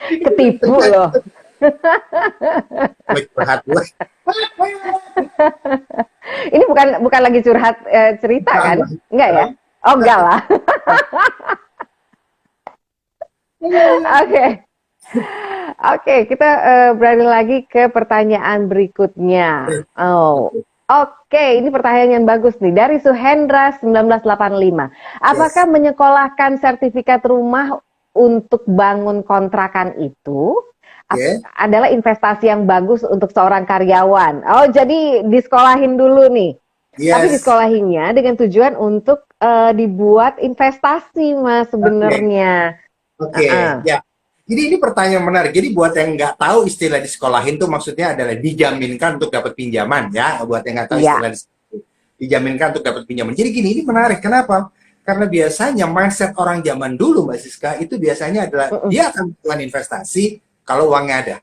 Ketipu Ternyata loh. gue curhat gue. Ini bukan bukan lagi curhat cerita Bukan, kan? Bang. Enggak ya? Oh enggak lah. Oke. Oke, kita beralih lagi ke pertanyaan berikutnya. Oh, oke, ini pertanyaan yang bagus nih. Dari Suhendra 1985. Apakah Yes. menyekolahkan sertifikat rumah untuk bangun kontrakan itu Ya. adalah investasi yang bagus untuk seorang karyawan? Oh, jadi disekolahin dulu nih. Tapi Yes. disekolahinnya dengan tujuan untuk dibuat investasi, Mas, Oke. sebenarnya. Oke. Uh-uh. Ya. Jadi ini pertanyaan menarik. Jadi buat yang nggak tahu istilah di sekolahin tuh maksudnya adalah dijaminkan untuk dapat pinjaman ya. Buat yang nggak tahu Iya. istilah dijaminkan untuk dapat pinjaman. Jadi gini, ini menarik. Kenapa? Karena biasanya mindset orang zaman dulu, Mbak Siska, itu biasanya adalah Uh-uh. dia akan melakukan investasi kalau uangnya ada.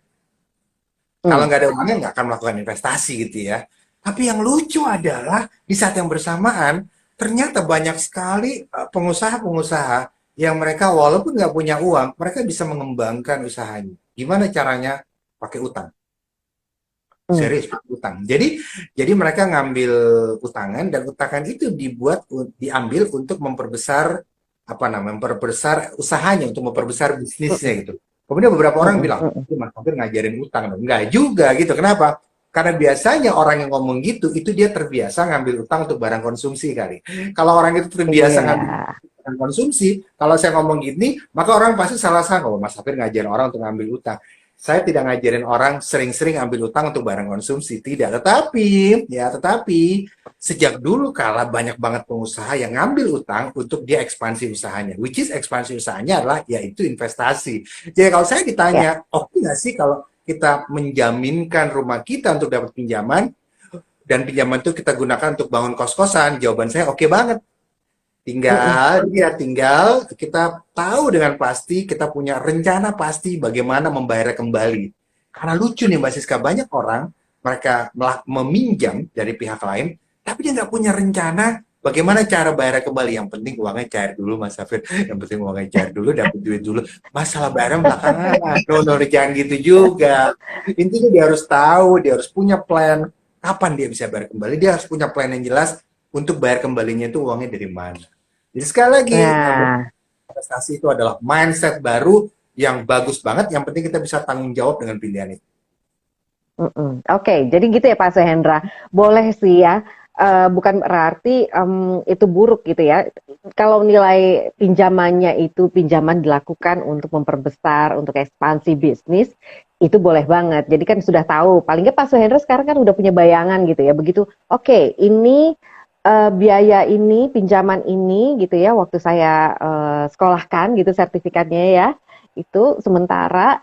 Kalau Hmm. nggak ada uangnya nggak akan melakukan investasi gitu ya. Tapi yang lucu adalah di saat yang bersamaan ternyata banyak sekali pengusaha-pengusaha yang mereka walaupun nggak punya uang, mereka bisa mengembangkan usahanya. Gimana caranya? Pakai utang. Hmm. Serius pakai utang. Jadi mereka ngambil utangan dan utangan itu diambil untuk memperbesar apa namanya? Memperbesar usahanya, untuk memperbesar bisnisnya Mhm gitu. Kemudian beberapa orang mhm bilang, mhm. itu Mas Safir ngajarin utang. Enggak juga gitu. Kenapa? Karena biasanya orang yang ngomong gitu, itu dia terbiasa ngambil utang untuk barang konsumsi kali. Kalau orang itu terbiasa Iya. ngambil barang konsumsi, kalau saya ngomong gini, maka orang pasti salah sangka, oh Mas Safir ngajarin orang untuk ngambil utang. Saya tidak ngajarin orang sering-sering ambil utang untuk barang konsumsi, tidak. Tetapi sejak dulu kala banyak banget pengusaha yang ngambil utang untuk dia ekspansi usahanya. Which is ekspansi usahanya adalah yaitu investasi. Jadi kalau saya Ya. ditanya, oke nggak sih kalau kita menjaminkan rumah kita untuk dapat pinjaman dan pinjaman itu kita gunakan untuk bangun kos-kosan? Jawaban saya oke banget. Mhm. Tinggal kita tahu dengan pasti, kita punya rencana pasti bagaimana membayar kembali. Karena lucu nih Mbak Siska, banyak orang mereka meminjam dari pihak lain, tapi dia nggak punya rencana bagaimana cara bayar kembali. Yang penting uangnya cair dulu Mas Safir, yang penting uangnya cair dulu, dapat duit dulu. Masalah bayar belakangan, no, jangan gitu juga. Intinya dia harus tahu, dia harus punya plan, kapan dia bisa bayar kembali, dia harus punya plan yang jelas untuk bayar kembalinya itu uangnya dari mana. Jadi sekali lagi, Nah, investasi itu adalah mindset baru yang bagus banget. Yang penting kita bisa tanggung jawab dengan pilihan itu. mhm. Oke, jadi gitu ya Pak Suhendra. Boleh sih ya, bukan berarti, itu buruk gitu ya. Kalau nilai pinjamannya itu pinjaman dilakukan untuk memperbesar, untuk ekspansi bisnis, itu boleh banget. Jadi kan sudah tahu, paling nggak Pak Suhendra sekarang kan udah punya bayangan gitu ya. Begitu, oke ini, biaya ini, pinjaman ini gitu ya, waktu saya, sekolahkan gitu sertifikatnya ya, itu sementara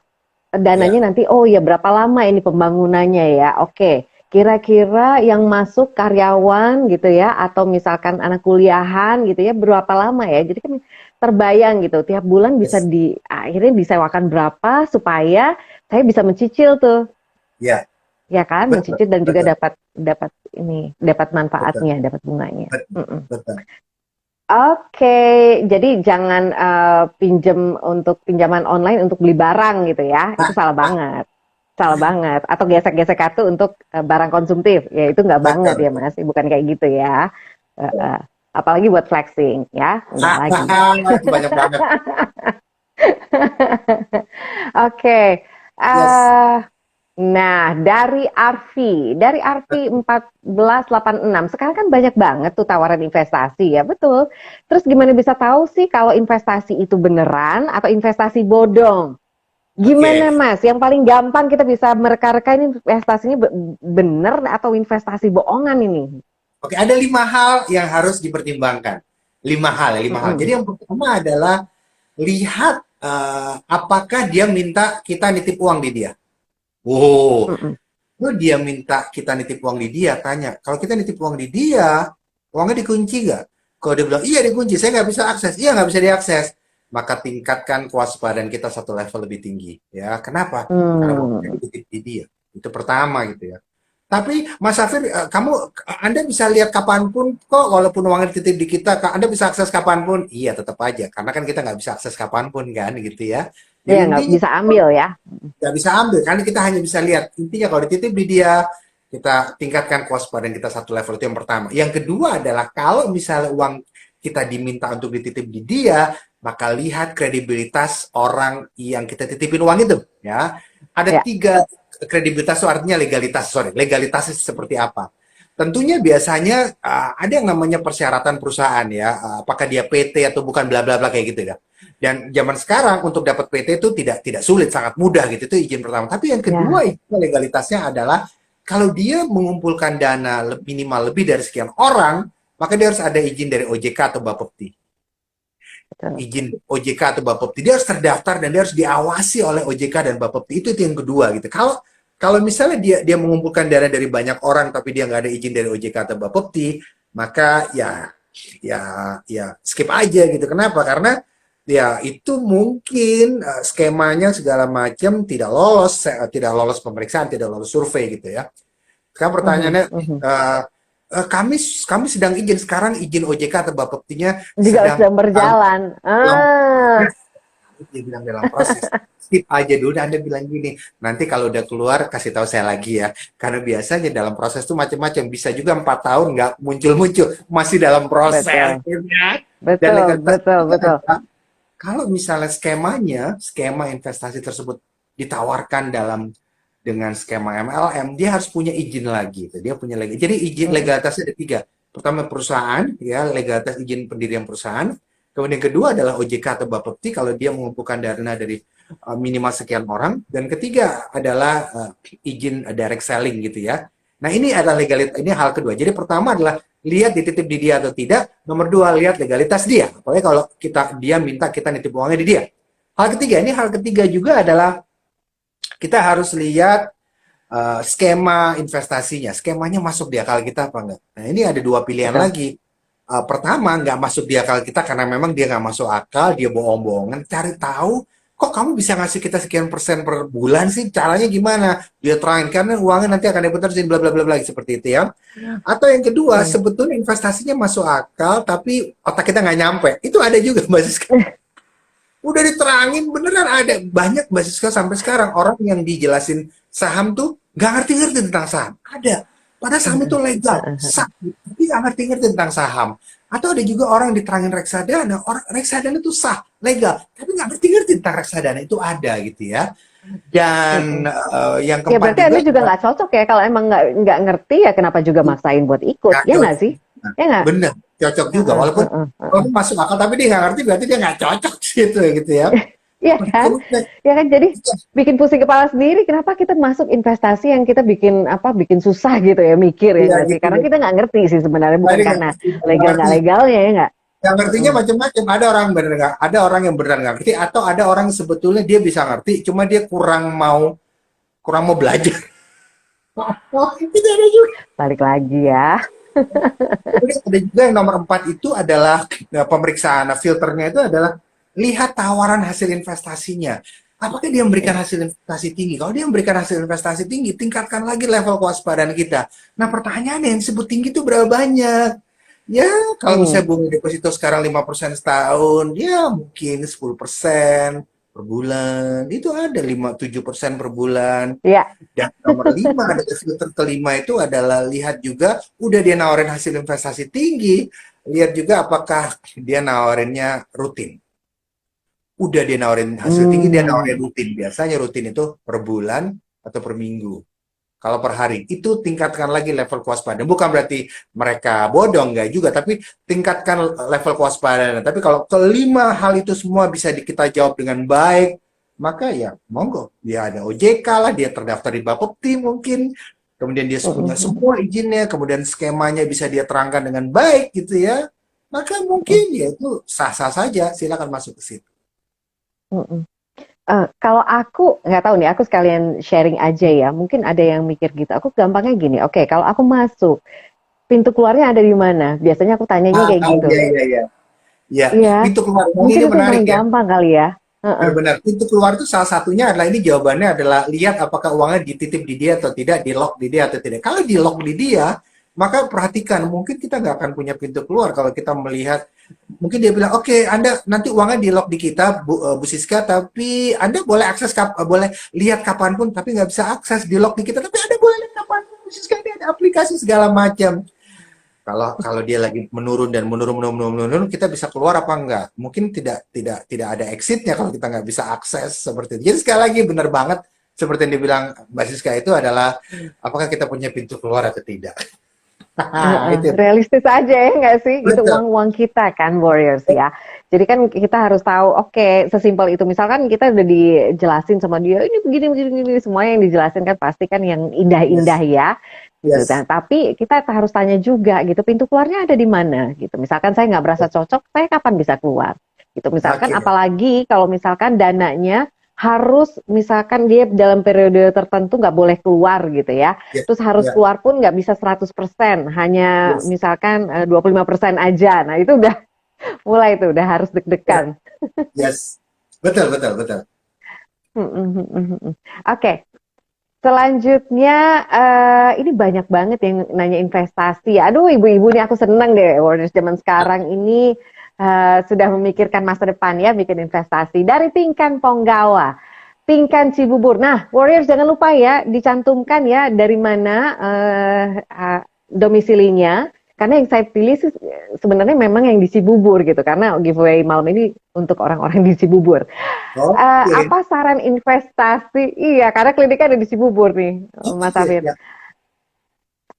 dananya Ya, nanti, oh ya berapa lama ini pembangunannya ya? Oke, kira-kira yang masuk karyawan gitu ya, atau misalkan anak kuliahan gitu ya, berapa lama ya? Jadi kan terbayang gitu, tiap bulan bisa yes, akhirnya disewakan berapa supaya saya bisa mencicil tuh, ya, ya kan? betul, Mencicil dan juga betul, dapat dapat ini, dapat betul, manfaatnya, dapat bunganya. betul, Mm-mm. betul. Oke, jadi jangan pinjem untuk pinjaman online untuk beli barang gitu ya, itu salah banget. Salah banget. Atau gesek-gesek kartu untuk barang konsumtif, ya itu nggak banget Betul. ya Mas, bukan kayak gitu ya. Apalagi buat flexing ya, nggak lagi. Itu banyak banget. Oke, Yes. eh nah, dari Arfi 1486, sekarang kan banyak banget tuh tawaran investasi ya, betul. Terus gimana bisa tahu sih kalau investasi itu beneran atau investasi bodong? Gimana Oke. Mas? Yang paling gampang kita bisa mereka-reka ini investasinya bener atau investasi bohongan ini? Oke, ada 5 hal yang harus dipertimbangkan. 5 hal, ya, 5 hal. Jadi Mm-mm, yang pertama adalah lihat apakah dia minta kita nitip uang di dia. Oh, mm-mm. kalau dia minta kita nitip uang di dia, tanya. Kalau kita nitip uang di dia, uangnya dikunci nggak? Kalau dia bilang, iya dikunci, saya nggak bisa akses. Iya, nggak bisa diakses. Maka tingkatkan kewaspadaan kita satu level lebih tinggi. Ya, kenapa? Karena uangnya Hmm. dititip di dia. Itu pertama gitu ya. Tapi Mas Safir, Anda bisa lihat kapanpun kok, walaupun uangnya dititip di kita, Anda bisa akses kapanpun. Iya, tetap aja. Karena kan kita nggak bisa akses kapanpun kan, gitu ya. Jadi Iya, nggak intinya bisa ambil ya. nggak bisa ambil, karena kita hanya bisa lihat. Intinya kalau dititip di dia, kita tingkatkan kewaspadaan kita satu level, itu yang pertama. Yang kedua adalah kalau misalnya uang kita diminta untuk dititip di dia, maka lihat kredibilitas orang yang kita titipin uang itu. Ya, ada Ya, 3 kredibilitas, itu artinya legalitas. Sorry, legalitasnya seperti apa? Tentunya biasanya ada yang namanya persyaratan perusahaan ya, apakah dia PT atau bukan, bla bla bla kayak gitu ya. Dan zaman sekarang untuk dapat PT itu tidak sulit, sangat mudah gitu. Itu izin pertama. Tapi yang kedua ya, itu legalitasnya adalah kalau dia mengumpulkan dana minimal lebih dari sekian orang, maka dia harus ada izin dari OJK atau Bapepti. betul. Izin OJK atau Bapepti, dia harus terdaftar dan dia harus diawasi oleh OJK dan Bapepti. Itu yang kedua gitu. Kalau kalau misalnya dia mengumpulkan dana dari banyak orang tapi dia nggak ada izin dari OJK atau Bapepti, maka ya ya skip aja gitu. Kenapa? Karena ya itu mungkin skemanya segala macam tidak lolos pemeriksaan, tidak lolos survei gitu ya. Sekarang Mhm, pertanyaannya, mhm. kami sedang izin sekarang, izin OJK atau Bapeptinya Juga sedang sedang berjalan. dalam Ah, proses. Dia bilang dalam proses. Skip aja dulu, dan Anda bilang gini, nanti kalau udah keluar kasih tahu saya lagi ya. Karena biasanya dalam proses itu macam-macam, bisa juga 4 tahun nggak muncul-muncul, masih dalam proses. betul, Gitu ya. Dan betul, legalitas betul, juga betul. adalah, kalau misalnya skema investasi tersebut ditawarkan dengan skema MLM, dia harus punya izin lagi. Dia punya lagi. Jadi izin Mhm, legalitasnya ada 3. Pertama perusahaan, ya legalitas izin pendirian perusahaan. Kemudian kedua adalah OJK atau Bapepti kalau dia mengumpulkan dana dari minimal sekian orang. Dan ketiga adalah izin direct selling gitu ya. Nah ini adalah legalitas, ini hal kedua. Jadi pertama adalah lihat dititip di dia atau tidak. Nomor 2 lihat legalitas dia. Apalagi kalau dia minta kita nitip uangnya di dia. Hal ketiga juga adalah kita harus lihat skema investasinya. Skemanya masuk di akal kita apa enggak? Nah, ini ada 2 pilihan betul. lagi. Pertama, nggak masuk di akal kita karena memang dia nggak masuk akal, dia bohong-bohongan. Cari tahu, kok kamu bisa ngasih kita sekian persen per bulan sih? Caranya gimana? Dia terangin, karena uangnya nanti akan diputar bla bla bla bla seperti itu ya. Atau yang kedua, Hmm. sebetulnya investasinya masuk akal, tapi otak kita nggak nyampe. Itu ada juga, Mbak Siska. Udah diterangin beneran, ada banyak Mbak Siska sampai sekarang orang yang dijelasin saham tuh nggak ngerti-ngerti tentang saham. Ada. Padahal saham itu legal, sah, tapi nggak ngerti-ngerti tentang saham. Atau ada juga orang yang diterangin reksadana, orang reksadana itu sah, legal, tapi nggak ngerti-ngerti tentang reksadana, itu ada gitu ya. Dan Mhm. yang Ya keempat berarti juga Anda juga nggak cocok ya kalau emang nggak ngerti ya kenapa juga maksain buat ikut, nggak ya nggak cocok. sih? Ya nggak? Bener, cocok juga. Heeh, Walaupun heeh, kalau heeh. masuk akal, tapi dia nggak ngerti, berarti dia nggak cocok gitu ya. Iya kan? Ya kan jadi bikin pusing kepala sendiri kenapa kita masuk investasi yang kita bikin apa bikin susah gitu ya mikir ya Iya nggak sih? gitu Karena ya. kita nggak ngerti sih sebenarnya Nah, bukan dia karena nggak legal ngerti. nggak legalnya ya nggak? Yang ngertinya Heeh. macam-macam. Ada orang yang benar nggak ngerti, atau ada orang yang sebetulnya dia bisa ngerti, cuma dia kurang mau belajar. Oh, itu ada juga. Balik lagi ya. Kemudian ada juga yang nomor 4 itu adalah pemeriksaan. Nah, filternya itu adalah lihat tawaran hasil investasinya. Apakah dia memberikan hasil investasi tinggi? Kalau dia memberikan hasil investasi tinggi, tingkatkan lagi level kewaspadaan kita. Nah, pertanyaannya yang disebut tinggi itu berapa banyak? Ya, kalau Hmm. misalnya bunga deposito sekarang 5% setahun, ya mungkin 10% per bulan. Itu ada 5-7% per bulan. Ya. Dan nomor 5, ada filter kelima itu adalah lihat juga, udah dia nawarin hasil investasi tinggi, lihat juga apakah dia nawarinnya rutin. Udah dia nawarin hasil tinggi, dia nawarin Hmm. rutin. Biasanya rutin itu per bulan atau per minggu. Kalau per hari, itu tingkatkan lagi level kewaspadaan. Bukan berarti mereka bodoh, enggak juga, tapi tingkatkan level kewaspadaan. Tapi kalau kelima hal itu semua bisa kita jawab dengan baik, maka ya monggo. Dia ada OJK lah, dia terdaftar di Bapepti mungkin, kemudian dia punya Mm-mm. semua izinnya, kemudian skemanya bisa dia terangkan dengan baik gitu ya. Maka mungkin ya itu sah-sah saja, silakan masuk ke situ. Mm-mm. Kalau aku nggak tahu nih, aku sekalian sharing aja ya. Mungkin ada yang mikir gitu. Aku gampangnya gini. Oke, kalau aku masuk, pintu keluarnya ada di mana? Biasanya aku tanyanya kayak gitu. Iya, iya, iya. Ya, Iya, pintu keluar mungkin ini itu yang menarik paling ya. gampang kali ya. Heeh. Benar-benar pintu keluar itu salah satunya adalah, ini jawabannya adalah lihat apakah uangnya dititip di dia atau tidak, di lock di dia atau tidak. Kalau di lock di dia, maka perhatikan, mungkin kita nggak akan punya pintu keluar kalau kita melihat Mungkin dia bilang, oke, Anda nanti uangnya di lock di kita, Bu Siska, tapi Anda boleh akses, boleh lihat kapanpun, tapi nggak bisa akses di lock di kita, tapi Anda boleh lihat kapanpun, Bu Siska, ini ada aplikasi segala macam. Kalau kalau dia lagi menurun dan menurun, menurun, menurun, menurun, kita bisa keluar apa enggak? Mungkin tidak ada exitnya kalau kita nggak bisa akses seperti itu. Jadi sekali lagi benar banget seperti yang dibilang Mbak Siska itu adalah apakah kita punya pintu keluar atau tidak. Itu Realistis aja ya nggak sih? Itu betul. uang-uang kita kan, Warriors ya. Jadi kan kita harus tahu, oke, sesimpel itu. Misalkan kita udah dijelasin sama dia, ini begini, begini, begini. Semua yang dijelasin kan pasti kan yang indah-indah Yes, ya. Gitu. yes, Nah, tapi kita harus tanya juga gitu, pintu keluarnya ada di mana? Gitu. Misalkan saya nggak merasa cocok, saya kapan bisa keluar? Gitu. Misalkan oke, apalagi kalau misalkan dananya harus misalkan dia dalam periode tertentu nggak boleh keluar gitu ya. ya, Terus harus ya, keluar pun nggak bisa 100%, hanya yes, misalkan 25% aja. Nah, itu udah mulai tuh, udah harus ya, deg-degan. yes, betul, betul, betul. Oke, selanjutnya ini banyak banget yang nanya investasi. Aduh, ibu-ibu nih aku seneng deh. Warriors zaman sekarang ini sudah memikirkan masa depan ya, bikin investasi. Dari Pingkan Ponggawa, Pingkan Cibubur. Nah, Warriors jangan lupa ya, dicantumkan ya dari mana domisilinya. Karena yang saya pilih sih sebenarnya memang yang di Cibubur gitu. Karena giveaway malam ini untuk orang-orang di Cibubur. Oke, Apa saran investasi? Iya, karena kliniknya ada di Cibubur nih, Mas oke, Afir. ya.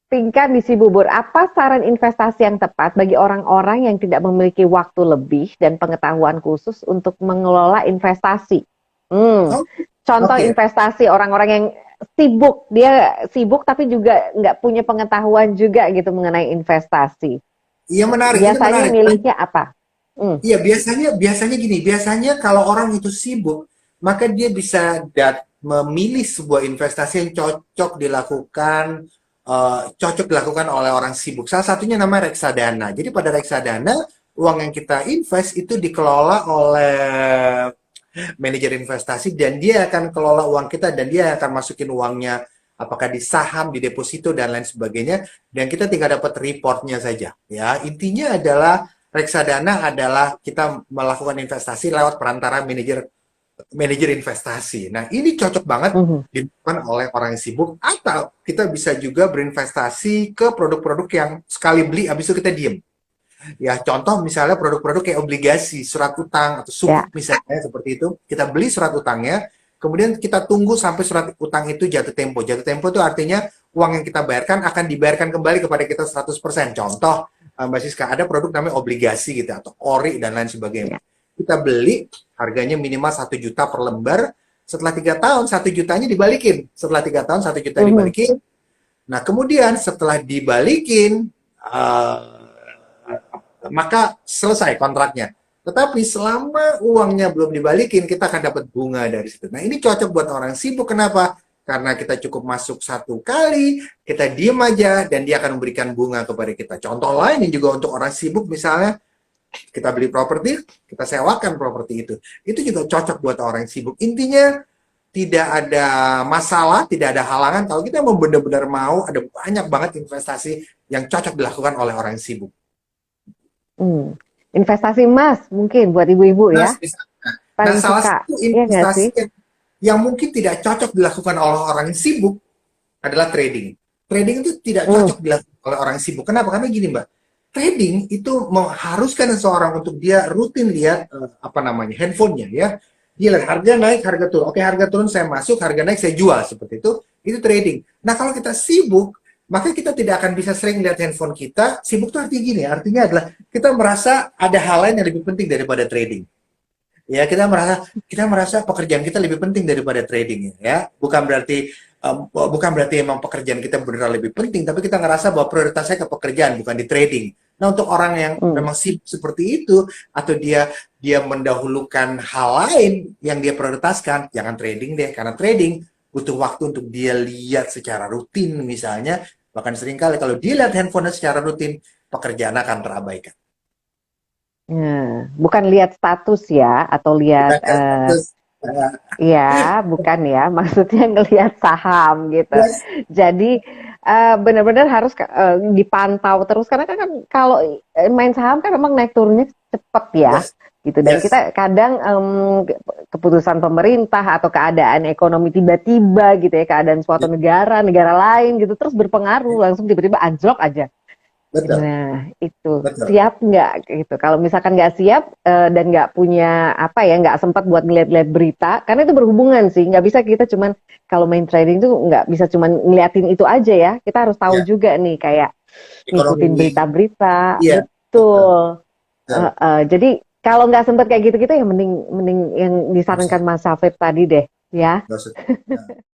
Tingkat di Cibubur, apa saran investasi yang tepat bagi orang-orang yang tidak memiliki waktu lebih dan pengetahuan khusus untuk mengelola investasi? Hmm, Oke, contoh oke. investasi orang-orang yang sibuk, dia sibuk tapi juga nggak punya pengetahuan juga gitu mengenai investasi. Iya menarik, ini Biasanya menarik. milihnya apa? Hmm. Iya, biasanya biasanya gini, biasanya kalau orang itu sibuk, maka dia bisa memilih sebuah investasi yang cocok dilakukan oleh orang sibuk. Salah satunya namanya reksadana. Jadi pada reksadana, uang yang kita invest itu dikelola oleh manajer investasi dan dia akan kelola uang kita dan dia akan masukin uangnya apakah di saham, di deposito dan lain sebagainya dan kita tinggal dapat reportnya saja. Ya, intinya adalah reksadana adalah kita melakukan investasi lewat perantara manajer manajer investasi. Nah, ini cocok banget Mhm. dilakukan oleh orang yang sibuk atau kita bisa juga berinvestasi ke produk-produk yang sekali beli habis itu kita diem. Ya, contoh misalnya produk-produk kayak obligasi, surat utang atau Ya. sukuk misalnya seperti itu. Kita beli surat utangnya, kemudian kita tunggu sampai surat utang itu jatuh tempo. Jatuh tempo itu artinya uang yang kita bayarkan akan dibayarkan kembali kepada kita 100%. Contoh, Mbak Siska, ada produk namanya obligasi gitu atau ori dan lain sebagainya. Ya. Kita beli, harganya minimal 1 juta per lembar. Setelah 3 tahun, 1 jutanya dibalikin. Setelah 3 tahun, 1 juta Mhm. dibalikin. Nah, kemudian setelah dibalikin, maka selesai kontraknya. Tetapi selama uangnya belum dibalikin, kita akan dapat bunga dari situ. Nah, ini cocok buat orang sibuk. Kenapa? Karena kita cukup masuk 1 kali, kita diem aja, dan dia akan memberikan bunga kepada kita. Contoh lain yang juga untuk orang sibuk, misalnya kita beli properti, kita sewakan properti itu. Itu juga cocok buat orang sibuk. Intinya, tidak ada masalah, tidak ada halangan. Kalau kita mau benar-benar mau, ada banyak banget investasi yang cocok dilakukan oleh orang sibuk. Hmm. Investasi emas mungkin buat ibu-ibu Nah, ya, nah, paling salah suka. satu Iya nggak investasi sih? yang mungkin tidak cocok dilakukan oleh orang yang sibuk adalah trading. Trading itu tidak Hmm. cocok dilakukan oleh orang yang sibuk. Kenapa? Karena gini, Mbak. Trading itu mengharuskan seseorang untuk dia rutin lihat apa namanya handphonenya ya. Dia lihat harga naik, harga turun. Oke, harga turun saya masuk, harga naik saya jual seperti itu. Itu trading. Nah, kalau kita sibuk, maka kita tidak akan bisa sering lihat handphone kita. Sibuk itu artinya gini, artinya adalah kita merasa ada hal lain yang lebih penting daripada trading. Ya, kita merasa pekerjaan kita lebih penting daripada trading ya. Bukan berarti emang pekerjaan kita benar lebih penting, tapi kita ngerasa bahwa prioritasnya ke pekerjaan bukan di trading. Nah, untuk orang yang Hmm. memang sibuk seperti itu atau dia dia mendahulukan hal lain yang dia prioritaskan, jangan trading deh karena trading butuh waktu untuk dia lihat secara rutin misalnya, bahkan seringkali kalau dia lihat handphone secara rutin, pekerjaan akan terabaikan. Nah, bukan lihat status ya, atau lihat Bukan status. ya, bukan ya, maksudnya ngelihat saham gitu. Yes, Jadi benar-benar harus dipantau terus karena kan kalau main saham kan memang naik turunnya cepet ya Yes, gitu dan yes, kita kadang keputusan pemerintah atau keadaan ekonomi tiba-tiba gitu ya keadaan suatu yes, negara lain gitu terus berpengaruh langsung tiba-tiba anjlok aja. betul, Nah, itu betul. siap nggak gitu? Kalau misalkan nggak siap dan nggak punya apa ya, nggak sempat buat ngeliat-liat berita, karena itu berhubungan sih. Nggak bisa kita cuman kalau main trading tuh nggak bisa cuman ngeliatin itu aja ya. Kita harus tahu Ya, juga nih kayak ngikutin ekonomi. berita-berita. Iya, betul, Betul. betul. Jadi kalau nggak sempat kayak gitu-gitu ya mending mending yang Nggak usah, disarankan Mas Safir tadi deh, ya. nggak usah.